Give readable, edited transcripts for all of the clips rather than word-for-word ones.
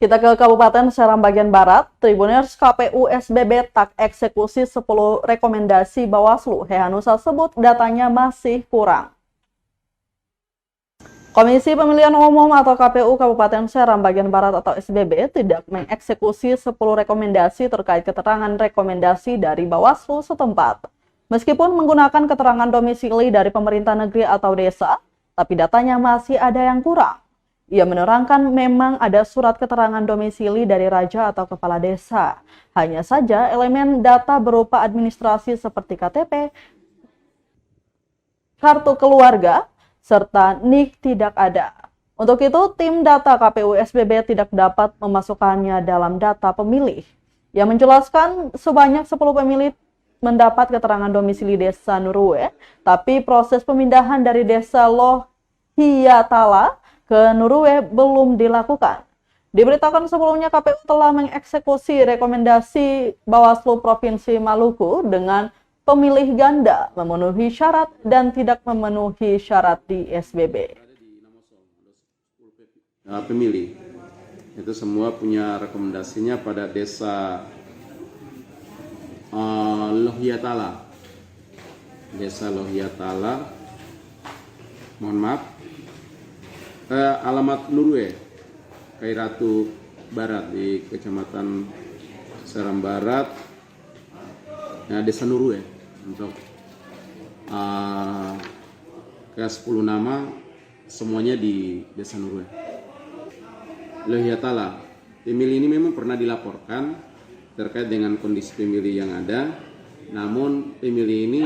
Kita ke Kabupaten Serang bagian Barat. Tribuners KPU SBB tak eksekusi 10 rekomendasi Bawaslu. Hehanusa sebut datanya masih kurang. Komisi Pemilihan Umum atau KPU Kabupaten Serang bagian Barat atau SBB tidak mengeksekusi 10 rekomendasi terkait keterangan rekomendasi dari Bawaslu setempat. Meskipun menggunakan keterangan domisili dari pemerintah negeri atau desa, tapi datanya masih ada yang kurang. Ia menerangkan memang ada surat keterangan domisili dari raja atau kepala desa. Hanya saja elemen data berupa administrasi seperti KTP, kartu keluarga, serta NIK tidak ada. Untuk itu, tim data KPU SBB tidak dapat memasukkannya dalam data pemilih. Ia menjelaskan sebanyak 10 pemilih mendapat keterangan domisili desa Nurue, tapi proses pemindahan dari desa Lohiatala ke Nurue belum dilakukan. Diberitakan sebelumnya KPU telah mengeksekusi rekomendasi Bawaslu Provinsi Maluku dengan pemilih ganda memenuhi syarat dan tidak memenuhi syarat di SBB. Pemilih itu semua punya rekomendasinya pada desa Lohiatala. Desa Lohiatala, mohon maaf, alamat Nurue, Kairatu Barat di Kecamatan Serang Barat, Desa Nurue. Untuk ke 10 nama semuanya di Desa Nurue. Lohiatala, pemilih ini memang pernah dilaporkan terkait dengan kondisi pemilih yang ada, namun pemilih ini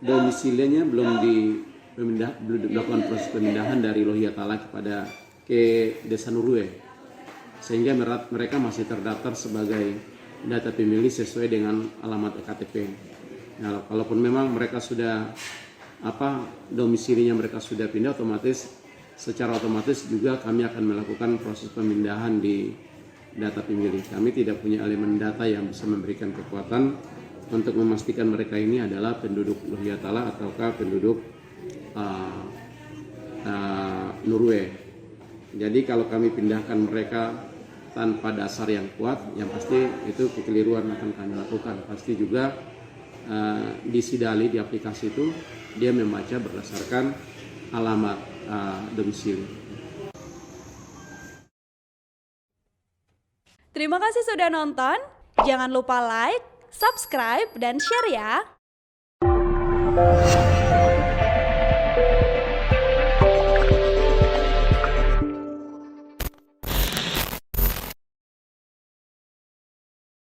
domisilinya belum dilakukan proses pemindahan dari Lohiatala ke Desa Nurue, sehingga mereka masih terdaftar sebagai data pemilih sesuai dengan alamat KTP. Nah, kalaupun memang mereka sudah domisilinya mereka sudah pindah, secara otomatis juga kami akan melakukan proses pemindahan di data pemilih. Kami tidak punya elemen data yang bisa memberikan kekuatan untuk memastikan mereka ini adalah penduduk Lohiatala ataukah penduduk Nurue. Jadi kalau kami pindahkan mereka tanpa dasar yang kuat, yang pasti itu kekeliruan akan kami lakukan. Pasti juga di Sidali, di aplikasi itu dia membaca berdasarkan alamat domisili. Terima kasih sudah nonton. Jangan lupa like, subscribe, dan share ya.